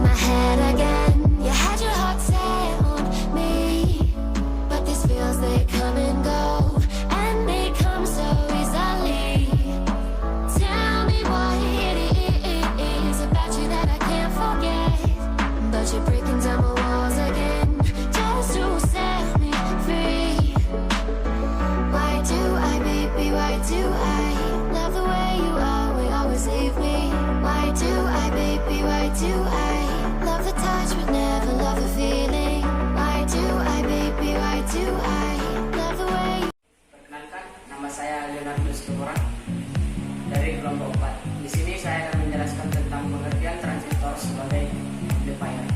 my head again. You had your heart set on me, but these feels, they come and go, and they come so easily. Tell me what it is about you that I can't forget, but you're breaking down my walls again just to set me free. Why do I, baby, why do I love the way you always leave me? Why do I, baby, why do I love the touch but never love the feeling? Why do I, baby, why do I love the way you... Perkenalkan, nama saya Leonardus Tumorang dari kelompok 4. Di sini saya akan menjelaskan tentang pengertian transistor sebagai amplifier.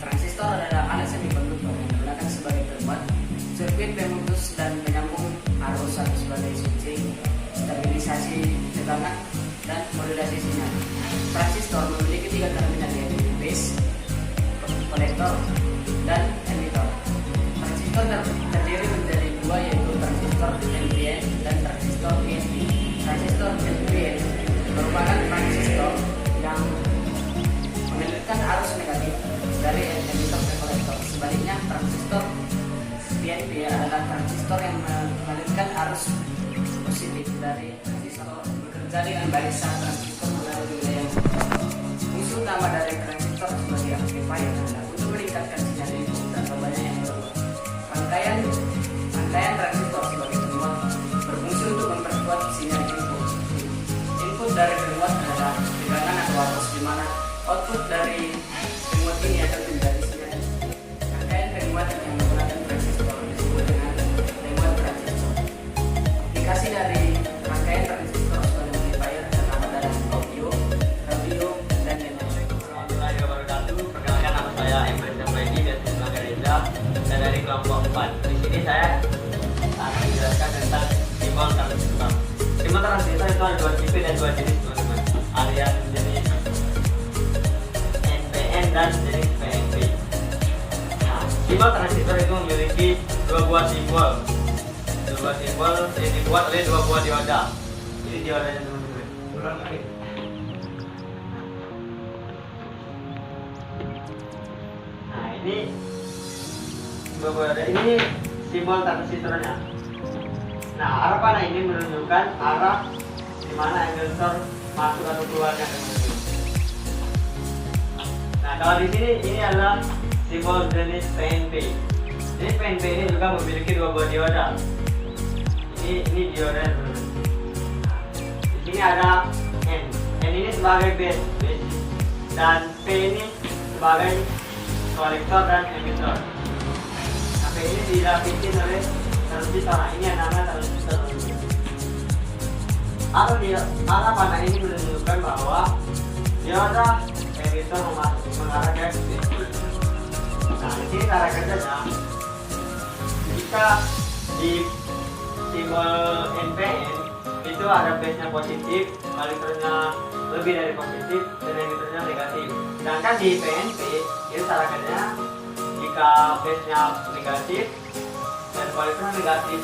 Transistor adalah alat semikonduktor yang digunakan sebagai penguat, sirkuit pemutus dan penyambung arus satu sebagai switching, stabilisasi tegangan, dan modulasi sinyal. Transistor memiliki 3 terminal, yaitu base, kolektor, dan emitter. Transistor terdiri menjadi 2, yaitu transistor NPN dan transistor PNP. Transistor NPN merupakan transistor yang mengalirkan arus negatif dari emitter ke kolektor. Sebaliknya, transistor PNP adalah transistor yang mengalirkan arus positif dari transistor. Bekerja dengan barisan transistor melalui wilayah. Fungsi utama dari transistor sebagai amplifier adalah untuk meningkatkan sinyal input dan banyak yang keluar. Rangkaian transistor sebagai penguat berfungsi untuk memperkuat sinyal input. Input dari penguat adalah tegangan atau arus, di mana output dari penguat ini akan menjadi sinyal. Rangkaian penguat yang menggunakan transistor disebut dengan penguat transistor. Aplikasi dari rangkaian transistor sebagai amplifier terdapat dalam audio, radio, dan dynamic. Warahmatullahi wabarakatuh. Perkenalkan, nama saya Emre Syafredi dan Sebagai Reza. Saya dari kelompok 4. Di sini saya akan menjelaskan tentang simbol transistor. Simbol transistor itu ada 2 tipe dan 2 jenis, teman-teman. Alias jenis NPN dan jenis PNP. Nah, simbol transistor itu memiliki 2 buah simbol. 2 buah simbol yang dibuat oleh 2 buah dioda. Ini diodanya, teman-teman. Ulang lagi. Nah, ini ini simbol transistornya. Nah, arah panah ini menunjukkan arah di mana inductor masuk atau keluarnya, teman-teman. Nah, kalau di sini ini adalah simbol jenis PNP. Jadi PNP ini juga memiliki 2 buah dioda. Ini dioda, teman-teman. Nah, di sini ada N. N ini sebagai base, dan P ini sebagai kolektor dan emitter. Nah, ini dilapisin oleh transistor. Nah, ini yang namanya transistor. Arah panah ini menunjukkan bahwa dioda emitter mengarah ke input. Nah, di sini cara kerjanya, jika di simbol NPN itu ada base-nya positif, kolektornya lebih dari positif, dan emitternya negatif. Sedangkan di PNP itu cara kerjanya, jika base-nya negatif dan kolektornya negatif,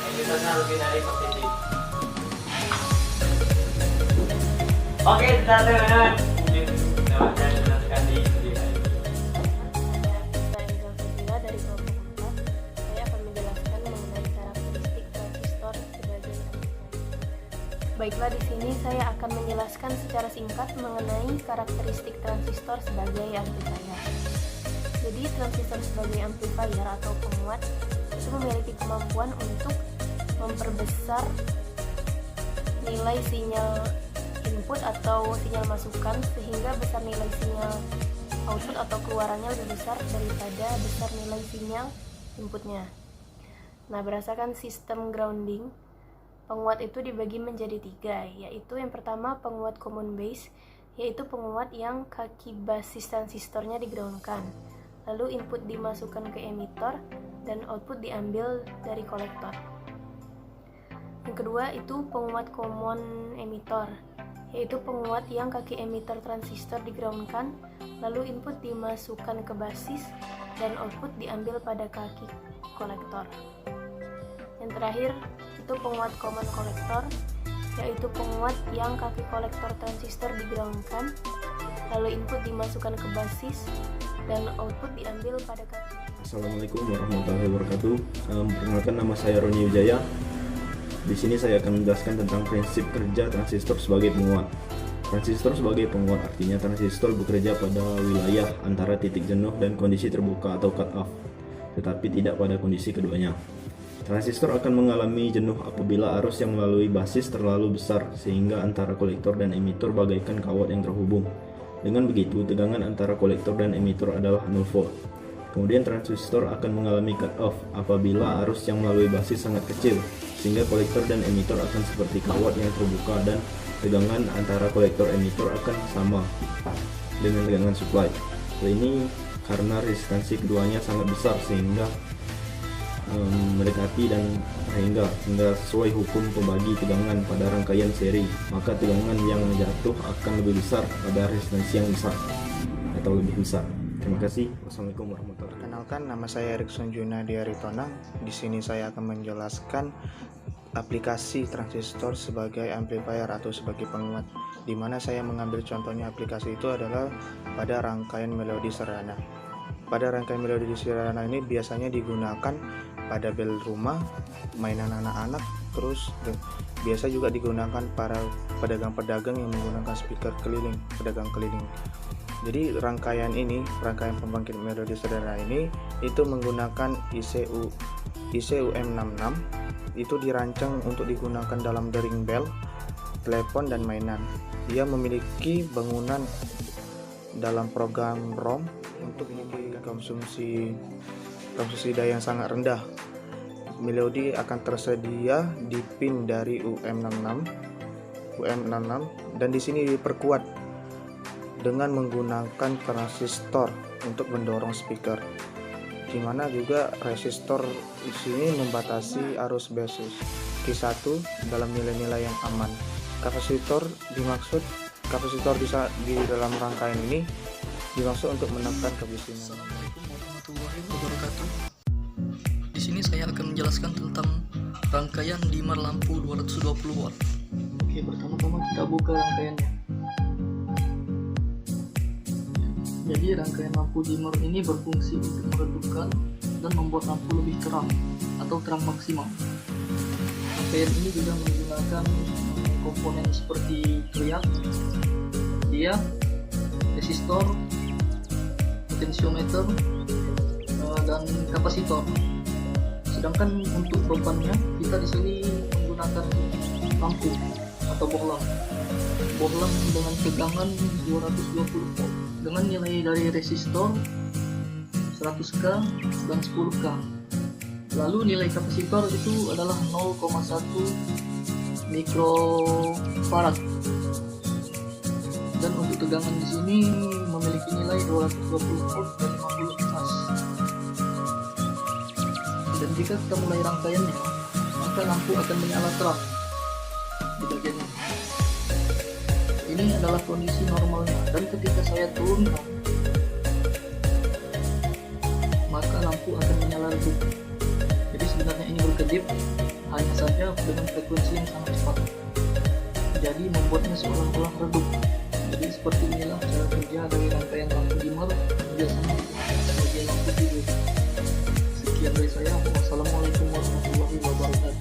emitternya lebih dari positif. Oke, sudah, teman-teman. Mungkin dapat saya jelaskan di video ini. Saya dari kelompok 4. Saya akan menjelaskan mengenai karakteristik transistor sebagai amplifier. Baiklah, di sini saya akan menjelaskan secara singkat mengenai karakteristik transistor sebagai amplifier. Jadi, transistor sebagai amplifier atau penguat itu memiliki kemampuan untuk memperbesar nilai sinyal input atau sinyal masukan, sehingga besar nilai sinyal output atau keluarannya lebih besar daripada besar nilai sinyal inputnya. Nah, berdasarkan sistem grounding, penguat itu dibagi menjadi 3, yaitu yang pertama penguat common base, yaitu penguat yang kaki basis transistornya digroundkan, lalu input dimasukkan ke emitter dan output diambil dari kolektor. Yang kedua itu penguat common emitter, yaitu penguat yang kaki emitter transistor digroundkan, lalu input dimasukkan ke basis dan output diambil pada kaki kolektor. Yang terakhir itu penguat common collector, yaitu penguat yang kaki kolektor transistor digroundkan, lalu input dimasukkan ke basis, dan output diambil pada kartu. Assalamualaikum warahmatullahi wabarakatuh. Perkenalkan, nama saya Roni Wijaya. Di sini saya akan menjelaskan tentang prinsip kerja transistor sebagai penguat. Transistor sebagai penguat artinya transistor bekerja pada wilayah antara titik jenuh dan kondisi terbuka atau cut off, tetapi tidak pada kondisi keduanya. Transistor akan mengalami jenuh apabila arus yang melalui basis terlalu besar sehingga antara kolektor dan emitor bagaikan kawat yang terhubung. Dengan begitu, tegangan antara kolektor dan emitor adalah 0 volt. Kemudian transistor akan mengalami cut off apabila arus yang melalui basis sangat kecil sehingga kolektor dan emitor akan seperti kawat yang terbuka dan tegangan antara kolektor emitor akan sama dengan tegangan supply. Hal ini karena resistansi keduanya sangat besar sehingga mendekati dan hingga sesuai hukum pembagi tegangan pada rangkaian seri, maka tegangan yang jatuh akan lebih besar pada resistansi yang besar atau lebih besar. Terima kasih. Wassalamualaikum warahmatullahi wabarakatuh. Perkenalkan, nama saya Erikson Junadi Aritonang. Di sini saya akan menjelaskan aplikasi transistor sebagai amplifier atau sebagai penguat. Di mana saya mengambil contohnya aplikasi itu adalah pada rangkaian melodi sederhana. Pada rangkaian melodi sederhana ini biasanya digunakan pada bel rumah, mainan anak-anak, terus biasa juga digunakan para pedagang-pedagang yang menggunakan speaker keliling, pedagang keliling. Jadi rangkaian pembangkit melodi sederhana ini itu menggunakan IC UM66. Itu dirancang untuk digunakan dalam dering bell, telepon, dan mainan. Dia memiliki bangunan dalam program ROM untuk memiliki konsumsi daya yang sangat rendah. Melodi akan tersedia di pin dari UM66 dan di sini diperkuat dengan menggunakan transistor untuk mendorong speaker, di mana juga resistor di sini membatasi arus basis Q1 dalam nilai-nilai yang aman. Kapasitor di dalam rangkaian ini dimaksud untuk menekan kebisingan. Assalamualaikum warahmatullahi wabarakatuh. Di sini saya akan menjelaskan tentang rangkaian dimmer lampu 220 watt. Oke, pertama-tama kita buka rangkaiannya. Jadi rangkaian lampu dimmer ini berfungsi untuk meredupkan dan membuat lampu lebih terang atau terang maksimal. Rangkaian ini juga menggunakan komponen seperti triak, diode, resistor, potensiometer, dan kapasitor. Sedangkan untuk bebannya kita di sini menggunakan lampu atau bohlam dengan tegangan 220 volt dengan nilai dari resistor 100K dan 10K. Lalu nilai kapasitor itu adalah 0,1 mikrofarad. Dan untuk tegangan di sini memiliki nilai 220 volt dan 50 ohms. Dan jika kita mulai rangkaiannya, maka lampu akan menyala terang di bagian ini. Ini adalah kondisi normalnya, dan ketika saya turunkan, maka lampu akan menyala redup. Jadi sebenarnya ini berkedip, hanya saja dengan frekuensi yang sangat cepat. Jadi membuatnya seolah-olah redup. Jadi seperti inilah cara kerja dari rangkaian lampu dimmer biasanya digunakan sebagai lampu tidur. Sekian dari saya. Wassalamualaikum warahmatullahi wabarakatuh.